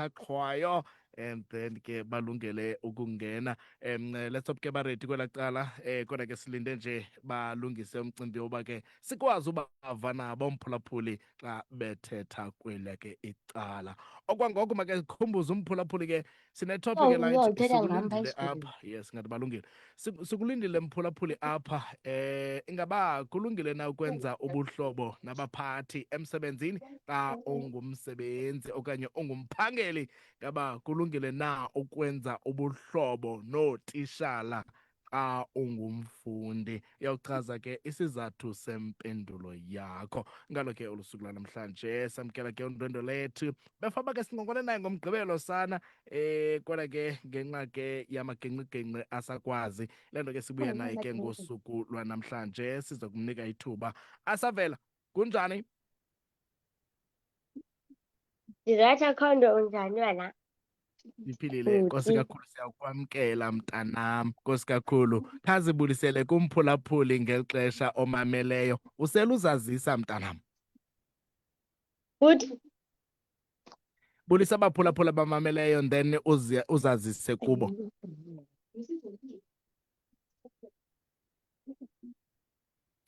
qhaqhwayo and then ke balungele ukungena. Let's hope ke baredi kwela cala kodwa ke silinde nje balungise umcimbi woba ke sikwazi ubava nabo umphulaphuli xa bethetha kwela ke icala. Okwangoko make sikhumbuze umphulaphuli ke sinetopic line sikulindile apha. Yes, ngathi balungile. Sikulindile mphulaphuli apha ingaba kulungile na ukwenza ubuhlobo nabaphathi emsebenzini xa ungumsebenzi okanye ungumphangeli? Ngaba kulungile na ukwenza ubuhlobo nootishala xa ungumfundi? Iyawuchaza ke isizathu sempendulo yakho. Ngalo ke olusuku lanamhlanje samkela ke undwendwe lethu befaba ke sinqonqole naye ngomgqibelo sana kodwa ke ngenxa ke yamagenxigenxi asakwazi le nto ke sibuya naye ke ngosuku lwanamhlanje sizokunika ithuba. Asavela, kunjani? Ndirathi akho nto, unjani wena? Ndiphilile, nkosi kakhulu, siyakwamkela mntanam, nkosi kakhulu. Khazibulisele kumphulaphuli ngeli xesha omameleyo. Useluzazisa mntanam? Futhi Bulisa abaphulaphula abamameleyo then uzazise kubo.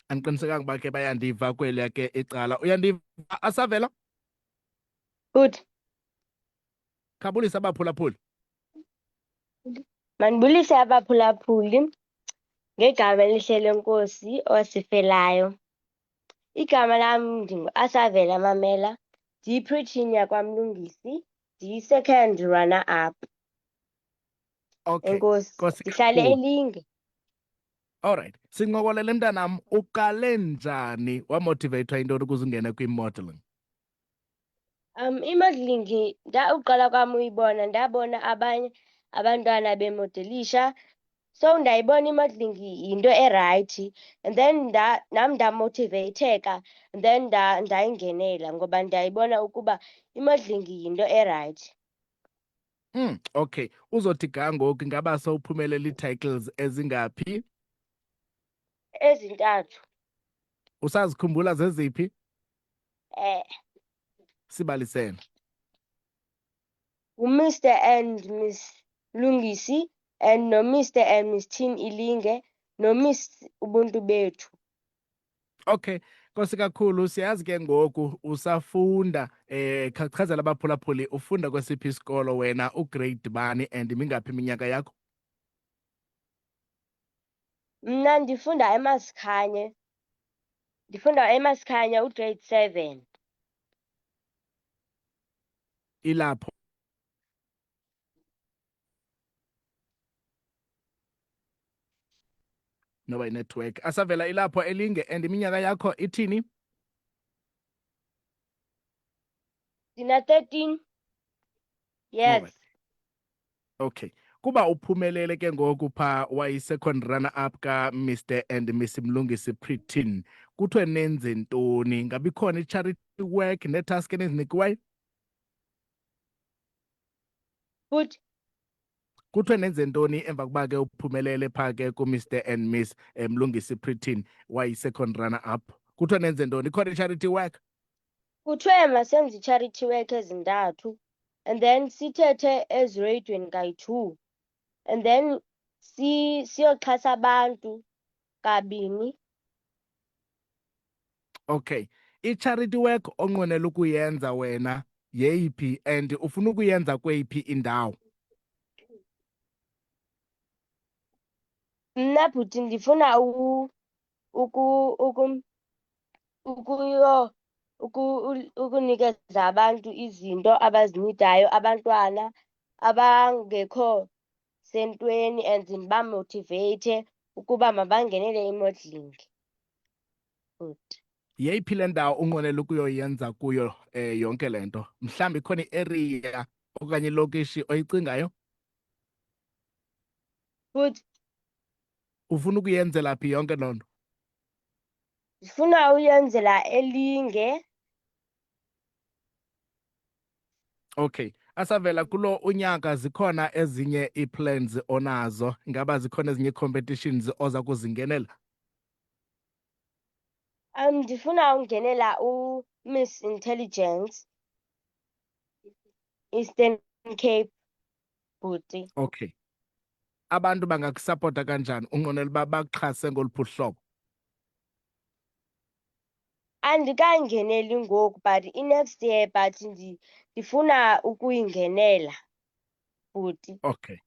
Andiqinisekanga uba ke bayandiva kweliya ke icala. Uyandiva Asavela? futhi Khabulisa abaphulaphuli. mandibulise abaphulaphuli ngegama elihle lenkosi osifelayo. Igama lam ndingu-Asavela Mamela, ndiyiPreteen yakwaMlungisi, ndiyi-second runner up. Okay, Enkosi, nkosi ndihlale kakhulu. elinge. Alright, sincokolele mntanam, uqale njani wamotivathwa yintoni ukuze ungene kwi-modeling? I-modeling uqala kwam uyibona ndabona abanye abantwana bemodelisha, so ndayibona i-modeling yinto erayithi and then nam ndamotiveyitheka and then ndayingenela ngoba ndayibona ukuba i-modeling yinto erayithi. Okay, uzothi ga ngoku ingaba sowuphumelela ii-titles ezingaphi? Ezintathu. Usazikhumbula zeziphi? Sibalisele. Mr and Miss Lungisi and no-Mr and Miss Teen Ilinge no-Miss Ubuntu Bethu. Okay, nkosi kakhulu, siyazi ke ngoku usafunda chazela abaphulaphuli ufunda kwesiphi isikolo wena, ugrade bani and mingaphi iminyaka yakho? Mna ndifunda eMasikhanye. Ndifunda eMasikhanye ugrade 7. Ilapho noba inetwork. Asavela, ilapho elinge and iminyaka yakho ithini? Ndina-13 years. Alright. Okay, kuba uphumelele ke ngoku pha wayi-second runner up ka-Mr and Miss Mlungisi Preteen, kuthiwe nenze ntoni? Ngabe ikhona i-charity work neetask enizinikiweyo? Futhi Kuthiwe nenze ntoni emva kuba ke uphumelele pha ke ku-Mr and Miss Mlungisi Preteen wayi-second runner up? Kuthiwe nenze ntoni? Ikhona i-charity work? kuthiwe masenze i-charity work ezintathu and then sithethe ezireyidweni kayi-2 and then siyoxhasa abantu kabini. Okay, i-charity work onqwenela ukuyenza wena yeyiphi and ufuna ukuyenza kweyiphi indawo? Mna bhuti ndifuna ukunikeza abantu izinto abazinidayo, abantwana abangekho sentweni, and ndibamotiveyithe ukuba mabangenele imodeling. Yeyiphi le ndawo unqwenela ukuyoyenza kuyo yonke le nto? Mhlawumbi ikhona i-area okanye ilokishi oyicingayo? Futhi Ufuna ukuyenzela phi yonke loo nto? ndifuna uyenzela elinge. Okay, Asavela, kulo unyaka zikhona ezinye ii-plans onazo? Ingaba zikhona ezinye ii-competitions oza kuzingenela? Ndifuna ungenela uMiss Intelligence. Eastern Cape, bhuti. Okay. Abantu bangakusapota kanjani unqwenela uba bakuxhase ngoluphi uhlobo? Andikangeneli ngoku but i-next year but ndifuna ukuyingenela, bhuti. Okay.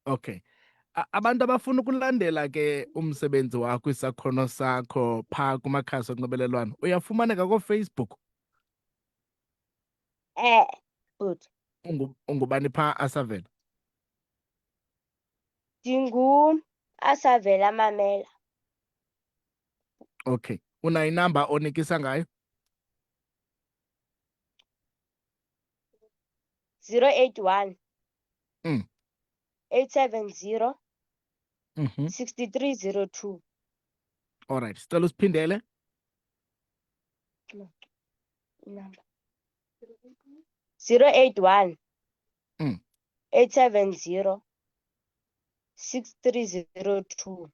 Okay. Abantu abafuna ukulandela ke umsebenzi wakho, isakhono sakho phaa kumakhasi onxibelelwano uyafumaneka koFacebook. Bhuti. Ungubani phaa Asavela? Asavela Mamela. Okay. Unayo inamba onikisa ngayo? 081 Mm. 870 Mhm. 6302. Alright. Sicela usiphindele. Number 081 Mm. 870 6302.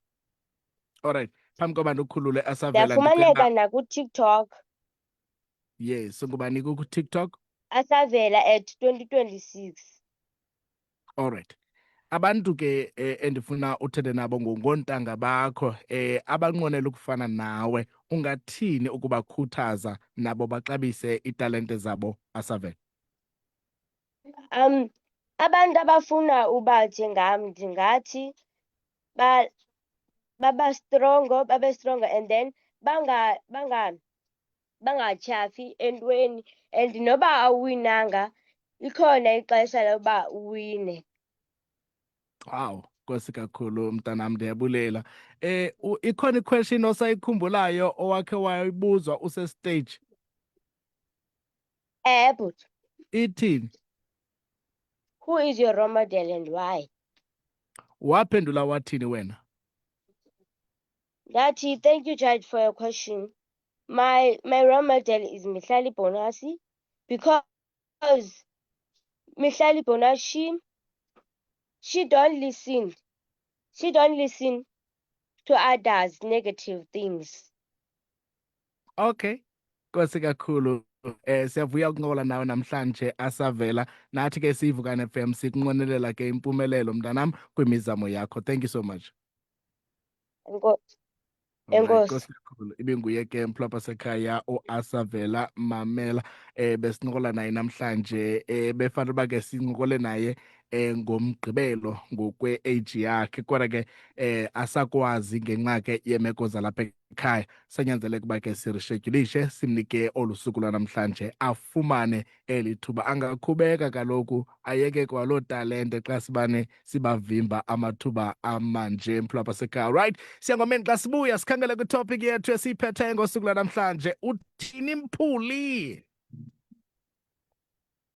Alright. Phambi koba ndikhulule Asavela Ndiyafumaneka nakuTikTok. Yes, ungubani ku-TikTok? Asavela at 2026. Alright. Abantu ke endifuna uthethe nabo ngoontanga bakho abanqwenela ukufana nawe, ungathini ukubakhuthaza nabo baxabise iitalente zabo Asavela? Abantu abafuna uba njengam ndingathi babe stronger and then bangatyhafi entweni, and noba awuwinanga ikhona ixesha loba uwine. Wow, nkosi kakhulu mntanam, ndiyabulela. Ikhona i-question osayikhumbulayo owakhe wayibuzwa usestage? But Ithini? who is your role model and why? Waphendula wathini wena? Ndathi, thank you, Judge, for your question. My role model is Mihlali Bonasi, because Mihlali Bonasi, she don't listen to others' negative things. Okay. Nkosi kakhulu. Siyavuya ukuncokola nawe namhlanje Asavela. Nathi ke siyiVukani FM sikunqwenelela ke impumelelo mntanam kwimizamo yakho. Thank you so much. Enkosi. Alright, Enkosi. nkosi kakhulu. Ibinguye ke mhlapha sekhaya uAsavela Mamela. Besincokola naye namhlanje. Befanele uba ke sincokole naye ngomgqibelo ngokwe-age yakhe, kodwa ke asakwazi ngenxa ke yeemeko zalapha ekhaya. Sanyanzeleka uba ke sirishetyulishe simnike olu suku lwanamhlanje afumane eli thuba. Angakhubeka kaloku ayeke kwaloo talente xa sibane sibavimba amathuba amanje mhlapha sekhaya. Right, siyangomeni xa sibuya sikhangele kwitopic yethu esiyiphetheyo ngosuku lwanamhlanje. Uthini Mphuli?